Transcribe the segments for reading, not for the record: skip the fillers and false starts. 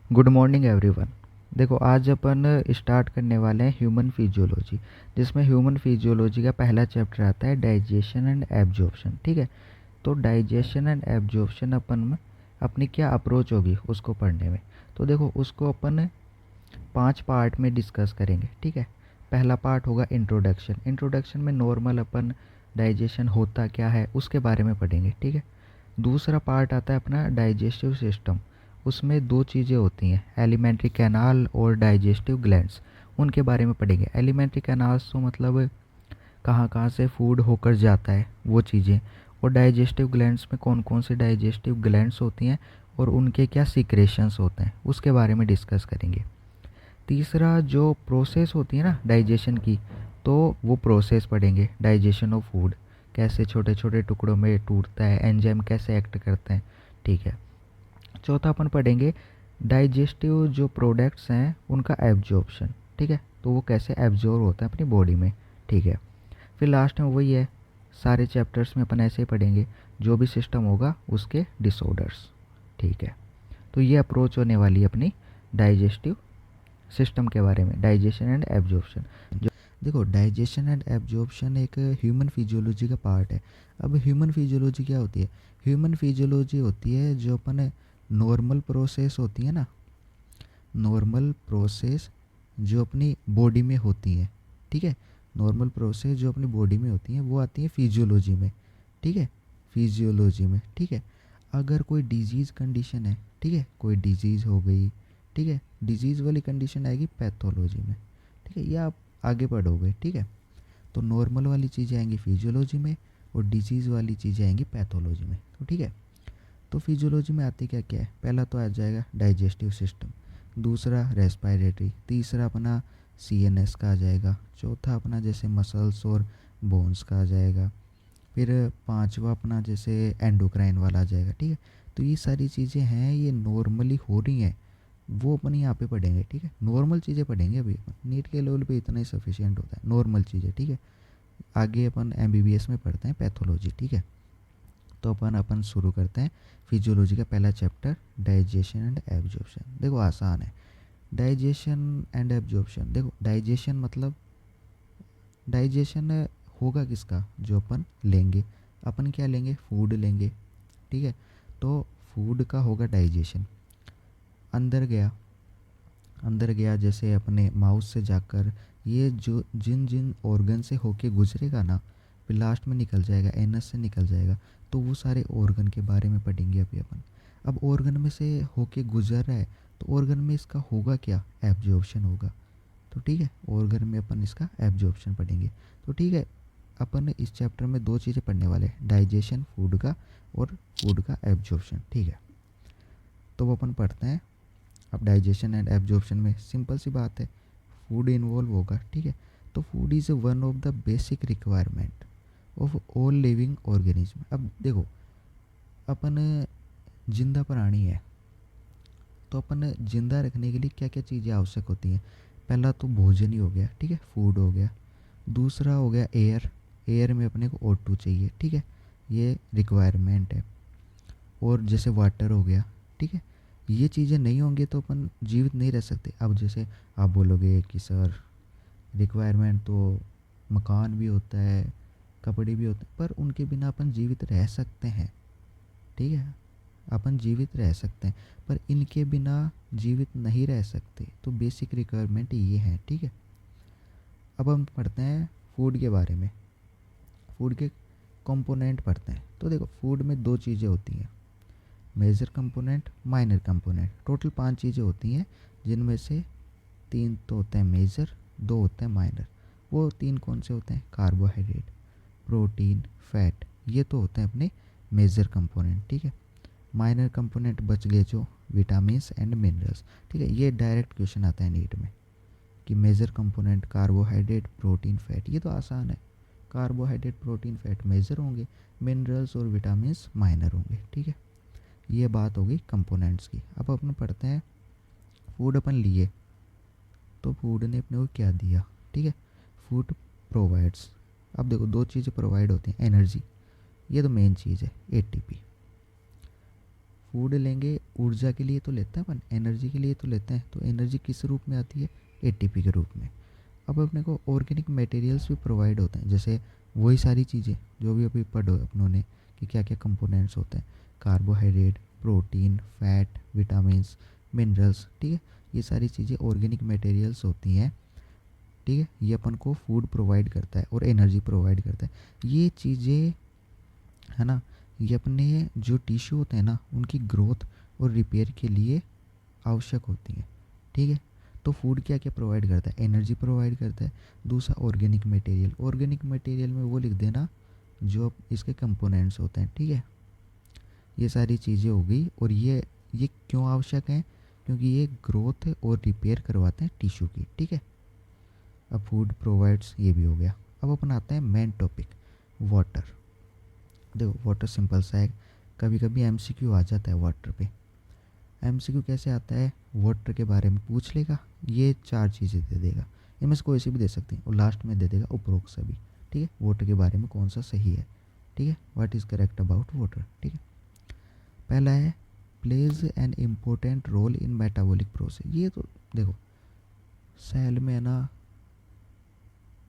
Good morning everyone. देखो आज अपन start करने वाले हैं ह्यूमन फिजियोलॉजी, जिसमें ह्यूमन फिजियोलॉजी का पहला चैप्टर आता है डाइजेशन एंड एब्जॉर्प्शन। ठीक है, तो डाइजेशन एंड एब्जॉर्प्शन अपन में अपनी क्या अप्रोच होगी उसको पढ़ने में। तो देखो उसको अपन 5 पार्ट में डिस्कस करेंगे। ठीक है, पहला पार्ट होगा इंट्रोडक्शन। इंट्रोडक्शन में नॉर्मल अपन डाइजेशन होता क्या है उसके बारे में पढ़ेंगे। ठीक है, दूसरा पार्ट आता है अपना डाइजेस्टिव सिस्टम। उसमें दो चीज़ें होती हैं, एलिमेंट्री कैनाल और डाइजेस्टिव ग्लैंड्स। उनके बारे में पढ़ेंगे। एलिमेंट्री कैनाल्स तो मतलब कहाँ कहाँ से फूड होकर जाता है वो चीज़ें, और डाइजेस्टिव ग्लैंड्स में कौन कौन से डाइजेस्टिव ग्लैंड्स होती हैं और उनके क्या सीक्रेशंस होते हैं उसके बारे में डिस्कस करेंगे। तीसरा जो प्रोसेस होती है ना डाइजेशन की, तो वो प्रोसेस पढ़ेंगे, डाइजेशन ऑफ फूड, कैसे छोटे छोटे टुकड़ों में टूटता है, एंजाइम कैसे एक्ट करते हैं। ठीक है, चौथा अपन पढ़ेंगे डाइजेस्टिव जो प्रोडक्ट्स हैं उनका एब्जॉर्प्शन। ठीक है, तो वो कैसे एब्जॉर्ब होता है अपनी बॉडी में। ठीक है, फिर लास्ट में वही है, सारे चैप्टर्स में अपन ऐसे ही पढ़ेंगे, जो भी सिस्टम होगा उसके डिसऑर्डर्स। ठीक है, तो ये अप्रोच होने वाली है अपनी डाइजेस्टिव सिस्टम के बारे में, डाइजेशन एंड एब्जॉर्प्शन। जो देखो डाइजेशन एंड एब्जॉर्प्शन एक ह्यूमन फिजियोलॉजी का पार्ट है। अब ह्यूमन फिजियोलॉजी क्या होती है? ह्यूमन फिजियोलॉजी होती है जो अपन नॉर्मल प्रोसेस होती है ना, नॉर्मल प्रोसेस जो अपनी बॉडी में होती हैं। ठीक है, नॉर्मल प्रोसेस जो अपनी बॉडी में होती हैं वो आती है फिजियोलॉजी में। ठीक है, फिजियोलॉजी में। ठीक है, अगर कोई डिजीज़ कंडीशन है, ठीक है, कोई डिजीज़ हो गई, ठीक है, डिजीज़ वाली कंडीशन आएगी पैथोलॉजी में। ठीक है, ये आप आगे पढ़ोगे। ठीक है, तो नॉर्मल वाली चीज़ें आएंगी फिजियोलॉजी में और डिजीज़ वाली चीज़ें आएंगी पैथोलॉजी में। तो ठीक है, तो फिजियोलॉजी में आती क्या क्या है? पहला तो आ जाएगा डाइजेस्टिव सिस्टम, दूसरा रेस्पिरेटरी, तीसरा अपना सीएनएस का आ जाएगा, चौथा अपना जैसे मसल्स और बोन्स का आ जाएगा, फिर पांचवा अपना जैसे एंडोक्राइन वाला आ जाएगा। ठीक है, तो ये सारी चीज़ें हैं, ये नॉर्मली हो रही हैं, वो अपन यहाँ पे पढ़ेंगे। ठीक है, नॉर्मल चीज़ें पढ़ेंगे अभी अपन, नीट के लेवल पे इतना ही सफिशिएंट होता है नॉर्मल चीज़ें। ठीक है, आगे अपन एमबीबीएस में पढ़ते हैं पैथोलॉजी। ठीक है, तो अपन अपन शुरू करते हैं फिजियोलॉजी का पहला चैप्टर, डाइजेशन एंड एब्जॉर्प्शन। देखो आसान है, डाइजेशन एंड एब्जॉर्प्शन। देखो डाइजेशन मतलब डाइजेशन होगा किसका? जो अपन लेंगे, अपन क्या लेंगे? फूड लेंगे। ठीक है, तो फूड का होगा डाइजेशन। अंदर गया, अंदर गया जैसे अपने माउथ से जाकर ये जो जिन जिन ऑर्गन से होके गुजरेगा ना, फिर लास्ट में निकल जाएगा, एनस से निकल जाएगा। तो वो सारे ऑर्गन के बारे में पढ़ेंगे अभी अपन। अब ऑर्गन में से होके गुजर रहा है, तो ऑर्गन में इसका होगा क्या? एब्जॉर्प्शन होगा। तो ठीक है, ऑर्गन में अपन इसका एब्जॉर्प्शन पढ़ेंगे। तो ठीक है, अपन इस चैप्टर में दो चीज़ें पढ़ने वाले हैं, डाइजेशन फूड का और फूड का एब्जॉर्प्शन। ठीक है, तो वो अपन पढ़ते हैं। अब डाइजेशन एंड एब्जॉर्प्शन में सिंपल सी बात है, फूड इन्वॉल्व होगा। ठीक है, तो food is one of the basic requirement of all living organism. अब देखो अपन जिंदा प्राणी है, तो अपन जिंदा रखने के लिए क्या क्या चीज़ें आवश्यक होती हैं? पहला तो भोजन ही हो गया, ठीक है, फूड हो गया। दूसरा हो गया एयर, एयर में अपने को O2 चाहिए। ठीक है, ये रिक्वायरमेंट है। और जैसे वाटर हो गया। ठीक है, ये चीज़ें नहीं होंगी तो अपन जीवित नहीं रह सकते। अब जैसे आप बोलोगे कि सर रिक्वायरमेंट तो मकान भी होता है, कपड़े भी होते हैं, पर उनके बिना अपन जीवित रह सकते हैं। ठीक है, अपन जीवित रह सकते हैं, पर इनके बिना जीवित नहीं रह सकते। तो बेसिक रिक्वायरमेंट ये हैं। ठीक है, अब हम पढ़ते हैं फूड के बारे में, फूड के कंपोनेंट पढ़ते हैं। तो देखो फूड में दो चीज़ें होती हैं, major component, minor component. Total 5 चीज़ें होती हैं, जिनमें से 3 तो होते हैं मेजर, 2 होते हैं माइनर। वो 3 कौन से होते हैं? कार्बोहाइड्रेट, प्रोटीन, फैट, ये तो होते हैं अपने मेजर कंपोनेंट। ठीक है, माइनर कंपोनेंट बच गए जो विटामिन्स एंड मिनरल्स। ठीक है, ये डायरेक्ट क्वेश्चन आता है नीट में कि major component carbohydrate, protein, fat. ये तो आसान है, कार्बोहाइड्रेट, प्रोटीन, फैट मेजर होंगे, मिनरल्स और विटामिन्स माइनर होंगे। ठीक है, ये बात हो गई कंपोनेंट्स की। अब अपन पढ़ते हैं फूड अपन लिए, तो फूड ने अपने को क्या दिया? ठीक है, फूड प्रोवाइड्स। अब देखो दो चीज़ें प्रोवाइड होती हैं, एनर्जी, ये तो मेन चीज़ है, ATP। फूड लेंगे, ऊर्जा के लिए तो लेते हैं अपन, एनर्जी के लिए तो लेते हैं, तो एनर्जी किस रूप में आती है, एटीपी के रूप में। अब अपने को ऑर्गेनिक मटेरियल्स भी प्रोवाइड होते हैं, जैसे वही सारी चीज़ें जो भी अभी पढ़ो अपनों ने कि क्या क्या कंपोनेंट्स होते हैं, carbohydrate, protein, fat, vitamins, minerals, ठीक है, ये सारी चीज़ें ऑर्गेनिक मटेरियल्स होती हैं, ठीक है। ये अपन को फूड प्रोवाइड करता है और एनर्जी प्रोवाइड करता है। ये चीज़ें है ना, ये अपने जो टिश्यू होते हैं ना उनकी ग्रोथ और रिपेयर के लिए आवश्यक होती हैं, ठीक है। तो फूड क्या क्या प्रोवाइड करता है, एनर्जी प्रोवाइड करता है। दूसरा ऑर्गेनिक मटेरियल, ऑर्गेनिक मटेरियल में वो लिख देना जो इसके कंपोनेंट्स होते हैं, ठीक है। ये सारी चीज़ें हो गई, और ये क्यों आवश्यक हैं, क्योंकि ये ग्रोथ और रिपेयर करवाते हैं टिश्यू की, ठीक है। अब फूड प्रोवाइड्स ये भी हो गया। अब अपन आते हैं मेन टॉपिक, वाटर। देखो वाटर सिंपल सा है, कभी कभी एमसीक्यू आ जाता है वाटर पे। एमसीक्यू कैसे आता है, वाटर के बारे में पूछ लेगा, ये 4 चीज़ें दे देगा, इनमें से कोई सी भी दे सकते हैं, और लास्ट में दे देगा उपरोक्त सभी, ठीक है। वाटर के बारे में कौन सा सही है, ठीक है, what is correct about water, ठीक है। पहला है plays an important role in metabolic process. ये तो देखो सेल में है ना,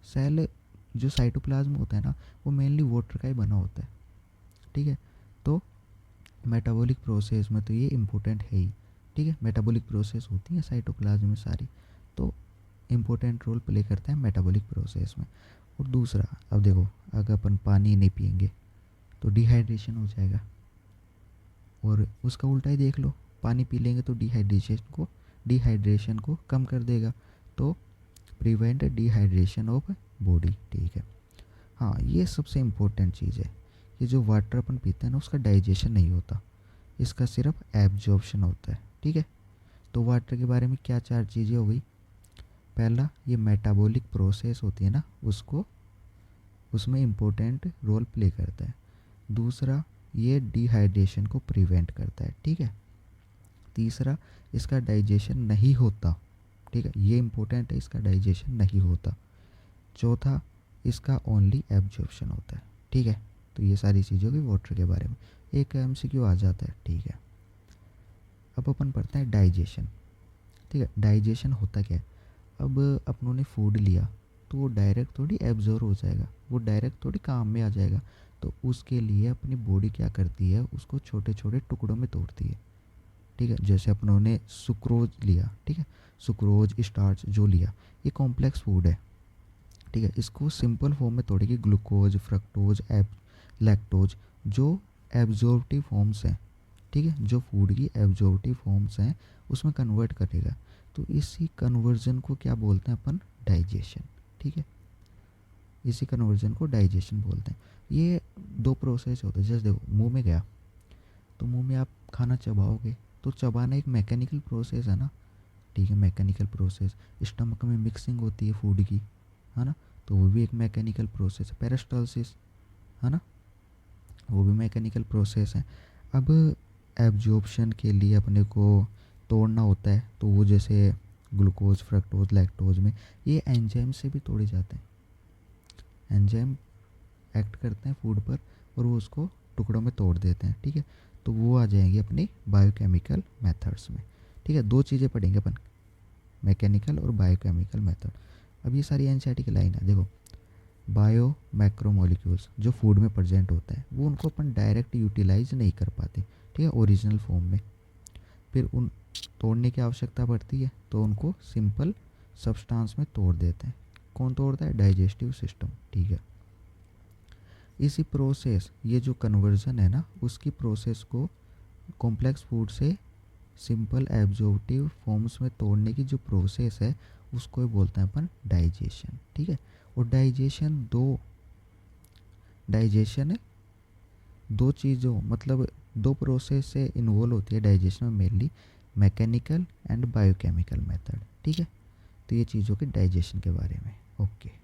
सेल जो साइटोप्लाज्म होता है ना वो मेनली वाटर का ही बना होता है, ठीक है। तो मेटाबॉलिक प्रोसेस में तो ये इम्पोर्टेंट है ही, ठीक है। मेटाबॉलिक प्रोसेस होती है साइटोप्लाज्म में सारी, तो इम्पोर्टेंट रोल प्ले करता है मेटाबॉलिक प्रोसेस में। और दूसरा, अब देखो अगर अपन पानी नहीं पियेंगे तो डिहाइड्रेशन हो जाएगा, और उसका उल्टा ही देख लो, पानी पी लेंगे तो डिहाइड्रेशन को कम कर देगा, तो प्रिवेंट डिहाइड्रेशन ऑफ बॉडी, ठीक है। हाँ, ये सबसे इम्पोर्टेंट चीज़ है, ये जो वाटर अपन पीते हैं ना उसका डाइजेशन नहीं होता, इसका सिर्फ एब्जॉर्प्शन होता है, ठीक है। तो वाटर के बारे में क्या 4 चीज़ें हो गई, पहला ये मेटाबॉलिक प्रोसेस होती है ना उसमें इम्पोर्टेंट रोल प्ले करता है। दूसरा, ये डिहाइड्रेशन को प्रिवेंट करता है, ठीक है। तीसरा, इसका डाइजेशन नहीं होता, ठीक है, ये इम्पोर्टेंट है, इसका डाइजेशन नहीं होता। चौथा, इसका ओनली एब्जॉर्प्शन होता है, ठीक है। तो ये सारी चीज़ों की वाटर के बारे में एक एमसीक्यू आ जाता है, ठीक है। अब अपन पढ़ते हैं डाइजेशन, ठीक है। डाइजेशन होता क्या है, अब अपनों ने फूड लिया तो वो डायरेक्ट थोड़ी एब्जॉर्ब हो जाएगा, वो डायरेक्ट थोड़ी काम में आ जाएगा, तो उसके लिए अपनी बॉडी क्या करती है, उसको छोटे छोटे टुकड़ों में तोड़ती है, ठीक है। जैसे अपनों ने सुक्रोज लिया, ठीक है, सुक्रोज स्टार्च जो लिया ये कॉम्प्लेक्स फूड है, ठीक है। इसको सिंपल फॉर्म में तोड़ेगी, ग्लूकोज, फ्रक्टोज, लैक्टोज जो एब्जॉर्प्टिव फॉर्म्स हैं, ठीक है, जो फूड की एब्जॉर्प्टिव फॉर्म्स हैं उसमें कन्वर्ट करेगा, तो इसी कन्वर्जन को क्या बोलते हैं अपन, डाइजेशन, ठीक है। इसी कन्वर्जन को डाइजेशन बोलते हैं। ये 2 प्रोसेस होते हैं, जैसे देखो मुंह में गया तो मुंह में आप खाना चबाओगे, तो चबाना एक मैकेनिकल प्रोसेस है ना, ठीक है, मैकेनिकल प्रोसेस। स्टमक में मिक्सिंग होती है फूड की, है ना, तो वो भी एक मैकेनिकल प्रोसेस है। पेरिस्टालसिस, है ना, वो भी मैकेनिकल प्रोसेस है। अब एब्जॉर्प्शन के लिए अपने को तोड़ना होता है, तो वो जैसे ग्लूकोज, फ्रक्टोज, लैक्टोज में ये एंजाइम से भी तोड़े जाते हैं, एंजाइम एक्ट करते हैं फूड पर और वो उसको टुकड़ों में तोड़ देते हैं, ठीक है। तो वो आ जाएंगे अपनी बायोकेमिकल मेथड्स में, ठीक है। 2 चीज़ें पढ़ेंगे अपन, मैकेनिकल और बायोकेमिकल मेथड। अब ये सारी एनसीईआरटी की लाइन है, देखो बायो मैक्रोमोलिक्यूल्स जो फूड में प्रेजेंट होता है वो उनको अपन डायरेक्ट यूटिलाइज नहीं कर पाते, ठीक है, ओरिजिनल फॉर्म में, फिर उन तोड़ने की आवश्यकता पड़ती है, तो उनको सिंपल सब्सटेंस में तोड़ देते हैं। कौन तोड़ता है, डाइजेस्टिव सिस्टम, ठीक है। इसी प्रोसेस, ये जो कन्वर्जन है ना उसकी प्रोसेस को कॉम्प्लेक्स फूड से सिंपल एब्जॉर्प्टिव फॉर्म्स में तोड़ने की जो प्रोसेस है उसको ही बोलते हैं अपन डाइजेशन, ठीक है। और डाइजेशन है 2 चीज़ों मतलब 2 प्रोसेस से इन्वॉल्व होती है डाइजेशन में, mainly mechanical and biochemical method, ठीक है। तो ये चीज़ों के डाइजेशन के बारे में, ओके।